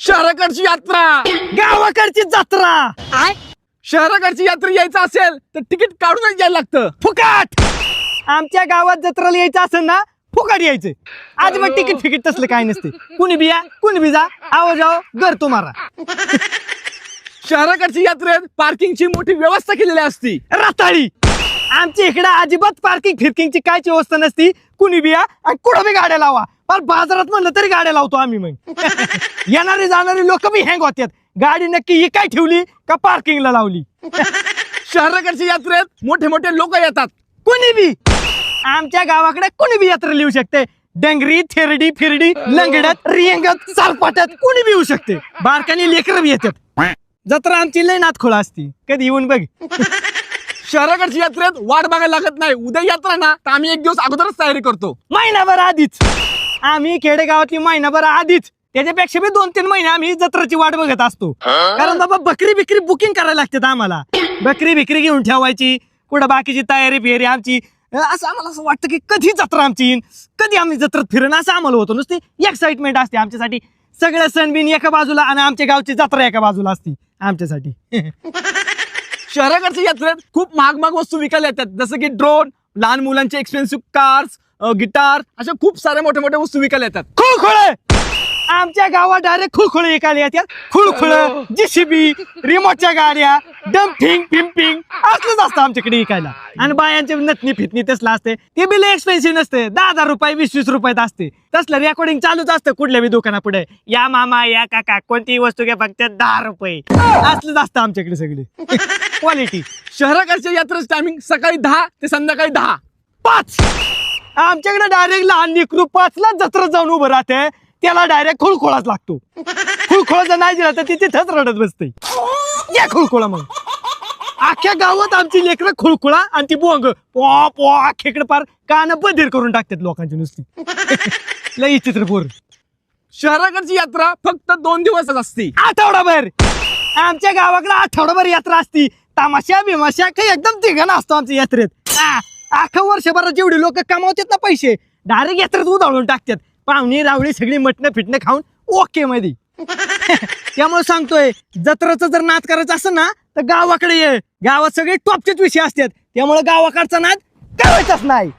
शहराकडची यात्रा, गावाकडची जत्रा, शहराकडची यात्रा यायचं असेल तर तिकीट काढूनच यायला लागतं. फुकट. आमच्या गावात जत्रेला यायचं असेल ना फुकट यायचं. आज मग तिकीट फिकीट तसलं काय नसते. कुणी बी या कुणी बी जा, आहो जाओ घर तुम्हाला. शहराकडची यात्रेत पार्किंगची मोठी व्यवस्था केलेली असती. रताळी. आमच्या इकडे अजिबात पार्किंग फिरकिंगची कायची व्यवस्था नसती. कुणी बी या आणि कुठं बी गाड्या लावा. पण बाजारात म्हणलं तरी गाड्या लावतो आम्ही. मग येणारे जाणारे लोक बी हँग होतात. गाडी नक्की काय ठेवली का पार्किंगला लावली. शहराकडच्या यात्रेत मोठे मोठे लोक येतात. कुणी बी. आमच्या गावाकडे कुणी बी यात्रा लिहू शकते. डंगरी थेरडी फिरडी लंगडत रिंगत सालपाट्यात कुणी बी येऊ शकते. बारकानी लेकर बी येतात. जत्रा आमची लय नातखोळा असती. कधी येऊन बघ. शहराकडच्या यात्रेत वाट बघायला लागत नाही. उद्या यात्रा ना तर आम्ही एक दिवस अगोदरच तयारी करतो. महिनाभर आधीच. आम्ही खेडेगावातली महिनाभर आधीच, त्याच्यापेक्षा बी 2-3 महिने आम्ही जत्राची वाट बघत असतो. कारण बाबा बकरी बिकरी बुकिंग करायला लागते आम्हाला. बकरी बिकरी घेऊन ठेवायची. कुठं बाकीची तयारी फेरी आमची. असं आम्हाला असं वाटतं की कधी जत्रा आमची येईन, कधी आम्ही जत्रात फिरण, असं आम्हाला होतं. नुसती एक्साइटमेंट असते आमच्यासाठी. सगळं सण बिन एका बाजूला आणि आमच्या गावची जत्रा एका बाजूला असती आमच्यासाठी. शहराकडच्या यात्रेत खूप महाग महाग वस्तू विकायला येतात. जसं की ड्रोन, लहान मुलांचे एक्सपेन्सिव्ह कार्स, गिटार, अशा खूप साऱ्या मोठ्या मोठ्या वस्तू विकायला येतात. खुळखुळ. आमच्या गावात डायरेक्ट खुळखुळ विकायला येतात. खुळखुळ, JCB, रिमोटच्या गाड्या, डम्पिंग पिंपिंग असलंच असतं आमच्याकडे विकायला. आणि बायांचे नथनी फितनी तसलं असते. ते बिल एक्सपेन्सिव्ह नसते. 10,000 रुपये 20-20 रुपयात असते. तसलं रेकॉर्डिंग चालूच असतं कुठल्या बी दुकानापुढे. या मामा या काका कोणतीही वस्तू घ्या फक्त 10 रुपये. असलंच असतं आमच्याकडे सगळे. क्वालिटी. शहराकडच्या यात्रेचं टायमिंग सकाळी 10 ते संध्याकाळी 5. आमच्याकडे डायरेक्ट लहान लेकरू 5ला जत्रा जाऊन उभं राहते. त्याला डायरेक्ट खुळखुळाच लागतो. खुळखुळा जर नाही दिला तर ती तिथंच रडत बसते. या खुळखुळा. मग अख्ख्या गावात आमची लेकरं खुळखुळा आणि ती बोंग पो पो अख्ख्याकडे पार कान बधीर करून टाकतात लोकांची नुसती. लई चित्र पोर. शहराकडची यात्रा फक्त 2 दिवसच असते. आठवडाभर. आमच्या गावाकडे आठवडाभर यात्रा असती. तमाशा बिमाशा काही एकदम तिघांना असतो आमच्या यात्रेत. अख्खा वर्षभरात जेवढे लोक कमावतात ना पैसे डायरेक्ट यात्रेत उधळून टाकतात. पाहुणी रावळी सगळी मटणं फिटणं खाऊन ओके मध्ये. त्यामुळे सांगतोय जत्राचा जर नाद करायचा असेल ना तर गावाकडे ये. गावात सगळे टॉपचेच विषय असतात. त्यामुळे गावाकडचा नाद करायचाच नाही.